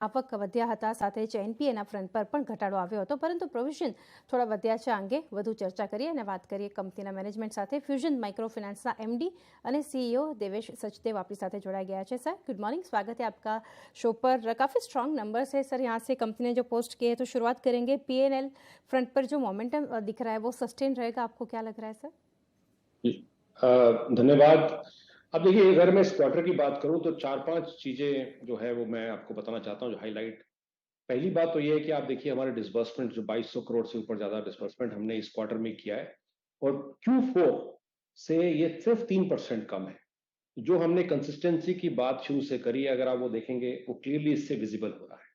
આવક વધ્યા હતા, સાથે જ એનપીએના ફ્રન્ટ પર પણ ઘટાડો આવ્યો હતો, પરંતુ પ્રોવિઝન થોડા વધ્યા છે. આ અંગે વધુ ચર્ચા કરીએ અને વાત કરીએ કંપનીના મેનેજમેન્ટ સાથે. फ्यूजन माइक्रो फाइनेंसना एमडी અને सीईओ देवेश सचदेव आपकी साथ जुड़ा गया है. सर गुड मॉर्निंग, स्वागत है आपका शो पर. काफ़ी स्ट्रॉन्ग नंबर्स है सर. यहाँ से कंपनी ने जो पोस्ट किए हैं, तो शुरुआत करेंगे. पीएनएल फ्रंट पर जो मोमेंटम दिख रहा है वो सस्टेन रहेगा, आपको क्या लग रहा है सर? धन्यवाद. अब देखिए, अगर मैं इस क्वार्टर की बात करूं तो 4-5 चीजें जो है वो मैं आपको बताना चाहता हूं, जो हाईलाइट. पहली बात तो ये है कि आप देखिए हमारे डिसबर्समेंट जो 2200 करोड़ से ऊपर ज्यादा डिसबर्समेंट हमने इस क्वार्टर में किया है, और Q4 से ये सिर्फ 3% कम है. जो हमने कंसिस्टेंसी की बात शुरू से करी है, अगर आप वो देखेंगे, वो क्लियरली इससे विजिबल हो रहा है.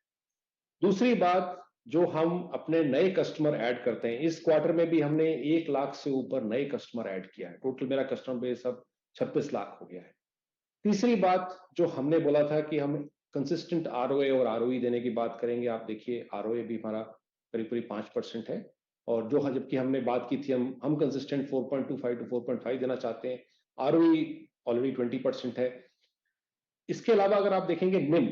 दूसरी बात, जो हम अपने नए कस्टमर ऐड करते हैं, इस क्वार्टर में भी हमने 1 लाख से ऊपर नए कस्टमर ऐड किया है. टोटल मेरा कस्टमर बेस अब 36 लाख हो गया है. तीसरी बात, जो हमने बोला था कि हम कंसिस्टेंट आरओए और आरओई देने की बात करेंगे, आप देखिए आरओए भी हमारा करीब करीब 5% है, और जो जबकि हमने बात की थी हम कंसिस्टेंट 4.25 to 4.5 देना चाहते हैं. आरओई ऑलरेडी 20% है. इसके अलावा अगर आप देखेंगे निम,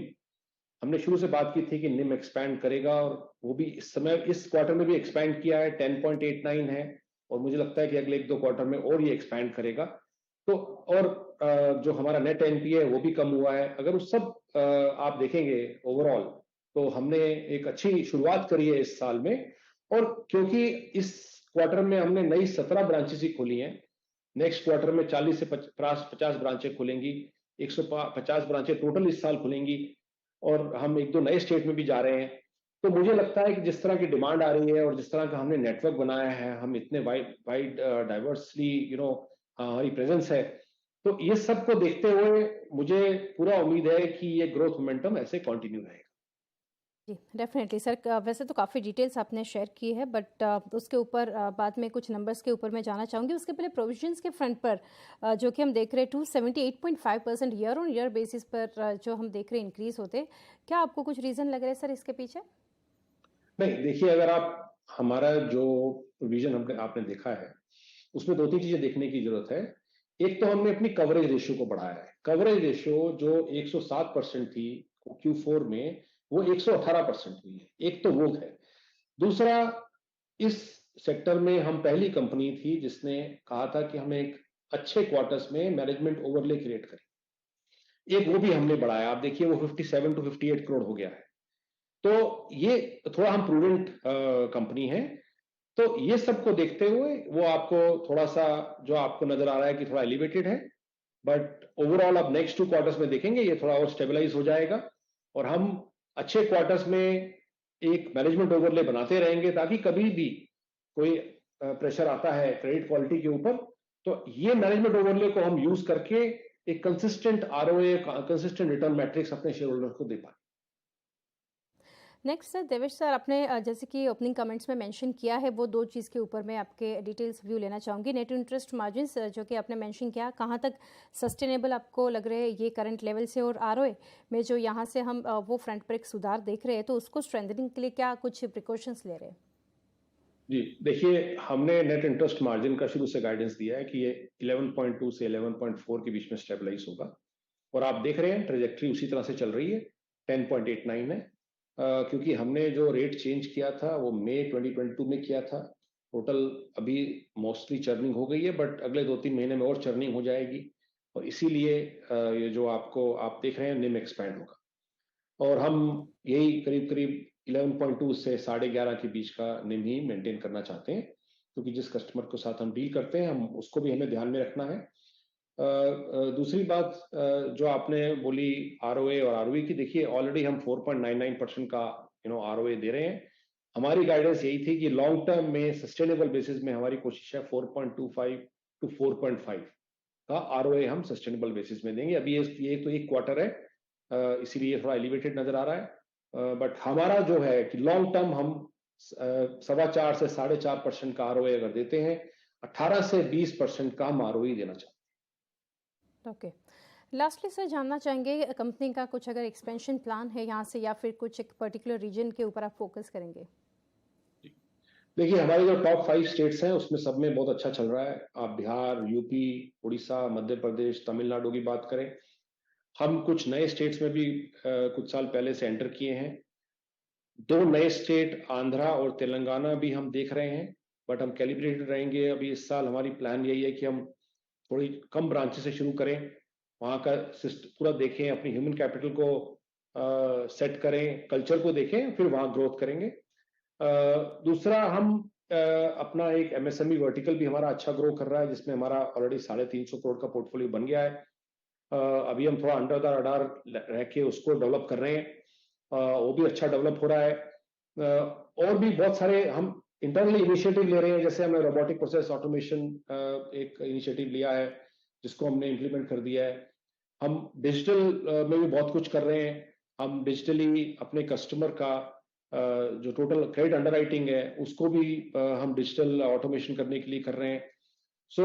हमने शुरू से बात की थी कि निम एक्सपैंड करेगा, और वो भी इस समय इस क्वार्टर में भी एक्सपैंड किया है. 10.89 है, और मुझे लगता है कि अगले 1-2 क्वार्टर में और ये एक्सपैंड करेगा. तो और जो हमारा नेट एनपीए है वो भी कम हुआ है. अगर उस सब आप देखेंगे ओवरऑल, तो हमने एक अच्छी शुरुआत करी है इस साल में. और क्योंकि इस क्वार्टर में हमने नई 17 ब्रांचेस ही खोली हैं, नेक्स्ट क्वार्टर में 40 से 50 ब्रांचें खुलेंगी, 150 ब्रांचें टोटल इस साल खुलेंगी, और हम 1-2 नए स्टेट में भी जा रहे हैं. तो मुझे लगता है कि जिस तरह की डिमांड आ रही है और जिस तरह का हमने नेटवर्क बनाया है, हम इतने वाइड डाइवर्सली हमारी प्रेजेंस है, तो ये सब को देखते हुए मुझे पूरा उम्मीद है कि ये ग्रोथ मोमेंटम ऐसे कंटिन्यू रहेगा. जी डेफिनेटली सर. वैसे तो काफ़ी डिटेल्स आपने शेयर की है, बट उसके ऊपर बाद में कुछ नंबर्स के ऊपर मैं जाना चाहूँगी. उसके पहले प्रोविजंस के फ्रंट पर जो कि हम देख रहे हैं 278.5% ईयर ऑन ईयर बेसिस पर जो हम देख रहे हैं इंक्रीज होते, क्या आपको कुछ रीज़न लग रहा है सर इसके पीछे? नहीं, देखिए, अगर आप हमारा जो प्रोविजन आपने देखा है, उसमें 2-3 चीजें देखने की जरूरत है. एक तो हमने अपनी कवरेज रेशियो को बढ़ाया है. कवरेज रेशियो जो 107% थी Q4 में, वो 118% हुई है. एक तो वो है. दूसरा, इस सेक्टर में हम पहली कंपनी थी जिसने कहा था कि हम एक अच्छे क्वार्टर्स में मैनेजमेंट ओवरले क्रिएट करें. एक वो भी हमने बढ़ाया. आप देखिए, वो 57 to 58 करोड़ हो गया है. तो ये थोड़ा हम प्रूडेंट कंपनी है. तो ये सबको देखते हुए वो आपको थोड़ा सा जो आपको नजर आ रहा है कि थोड़ा एलिवेटेड है, बट ओवरऑल आप नेक्स्ट 2 क्वार्टर्स में देखेंगे ये थोड़ा और स्टेबलाइज हो जाएगा, और हम अच्छे क्वार्टर्स में एक मैनेजमेंट ओवरले बनाते रहेंगे, ताकि कभी भी कोई प्रेशर आता है क्रेडिट क्वालिटी के ऊपर, तो ये मैनेजमेंट ओवरले को हम यूज करके एक consistent ROA, consistent return matrix अपने शेयर होल्डर को दे पाए. नेक्स्ट सर देवेश सर, आपने जैसे कि ओपनिंग कमेंट्स में मेंशन किया है, वो दो चीज़ के ऊपर मैं आपके डिटेल्स व्यू लेना चाहूँगी. नेट इंटरेस्ट मार्जिन्स जो कि आपने मेंशन किया, कहाँ तक सस्टेनेबल आपको लग रहे हैं ये करंट लेवल से, और आरओए में जो यहाँ से हम वो फ्रंट पर एक सुधार देख रहे हैं, तो उसको स्ट्रेंथनिंग के लिए क्या कुछ प्रिकॉशंस ले रहे हैं? जी देखिए, हमने नेट इंटरेस्ट मार्जिन का शुरू से गाइडेंस दिया है कि ये 11.2 से 11.4 के बीच में स्टेबलाइज होगा, और आप देख रहे हैं ट्रेजेक्ट्री उसी तरह से चल रही है. 10.89 है, क्योंकि हमने जो रेट चेंज किया था वो मई 2022 में किया था. टोटल अभी मोस्टली चर्निंग हो गई है, बट अगले 2-3 महीने में और चर्निंग हो जाएगी, और इसीलिए ये जो आपको आप देख रहे हैं निम एक्सपैंड होगा. और हम यही करीब करीब 11.2 से 11.5 के बीच का निम ही मेंटेन करना चाहते हैं, क्योंकि जिस कस्टमर के साथ हम डील करते हैं, हम उसको भी हमें ध्यान में रखना है. दूसरी बात जो आपने बोली आरओए और आरओई की, देखिए ऑलरेडी हम 4.99% का आरओए दे रहे हैं. हमारी गाइडेंस यही थी कि लॉन्ग टर्म में सस्टेनेबल बेसिस में हमारी कोशिश है 4.25 to 4.5 का आरओए हम सस्टेनेबल बेसिस में देंगे. अभी ये तो एक क्वार्टर है, इसीलिए थोड़ा एलिवेटेड नजर आ रहा है, बट हमारा जो है कि लॉन्ग टर्म हम 4.25 से 4.5% का आरओए अगर देते हैं, 18 से 20% का हम आरओई देना चाहते हैं. ओके. लास्टली सर, जानना चाहेंगे कंपनी का कुछ अगर एक्सपेंशन प्लान है यहाँ से, या फिर कुछ एक पर्टिकुलर रीजन के ऊपर आप फोकस करेंगे? देखिए, हमारे जो टॉप 5 स्टेट्स हैं उसमें सब में बहुत अच्छा चल रहा है. आप बिहार, यूपी, उड़ीसा, मध्य प्रदेश, तमिलनाडु की बात करें, हम कुछ नए स्टेट्स में भी कुछ साल पहले से एंटर किए हैं। 2 नए स्टेट आंध्रा और तेलंगाना भी हम देख रहे हैं, बट हम कैलिब्रेटेड रहेंगे। अभी इस साल हमारी प्लान यही है कि हम थोड़ी कम ब्रांचेस से शुरू करें, वहाँ का पूरा देखें, अपनी ह्यूमन कैपिटल को सेट करें, कल्चर को देखें, फिर वहाँ ग्रोथ करेंगे। दूसरा, हम अपना एक एमएसएमई वर्टिकल भी हमारा अच्छा ग्रो कर रहा है, जिसमें हमारा ऑलरेडी 350 करोड़ का पोर्टफोलियो बन गया है। अभी हम थोड़ा अंडर द रडार रह के उसको डेवलप कर रहे हैं, वो भी अच्छा डेवलप हो रहा है। और भी बहुत सारे हम इंटरनली इनिशिएटिव ले रहे हैं, जैसे हमने रोबोटिक प्रोसेस ऑटोमेशन एक इनिशिएटिव लिया है, जिसको हमने इम्प्लीमेंट कर दिया है। हम डिजिटल में भी बहुत कुछ कर रहे हैं। हम डिजिटली अपने कस्टमर का जो टोटल क्रेडिट अंडरराइटिंग है, उसको भी हम डिजिटल ऑटोमेशन करने के लिए कर रहे हैं। सो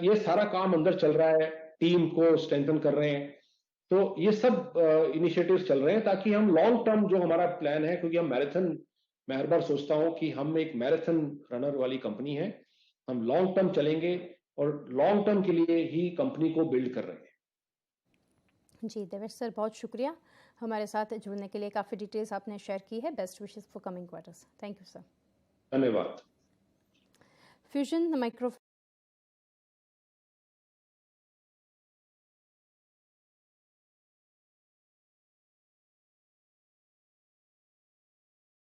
ये सारा काम अंदर चल रहा है, टीम को स्ट्रेंथन कर रहे हैं। तो ये सब इनिशिएटिव्स चल रहे हैं ताकि हम लॉन्ग टर्म जो हमारा प्लान है, क्योंकि हम मैराथन, मैं हर बार सोचता हूं कि हम एक मैराथन रनर वाली कंपनी है, हम लॉन्ग टर्म चलेंगे और लॉन्ग टर्म के लिए ही कंपनी को बिल्ड कर रहे हैं। जी देवेश सर, बहुत शुक्रिया हमारे साथ जुड़ने के लिए। काफ़ी डिटेल्स आपने शेयर की है। Best wishes for coming quarters. Thank you sir. धन्यवाद। Fusion micro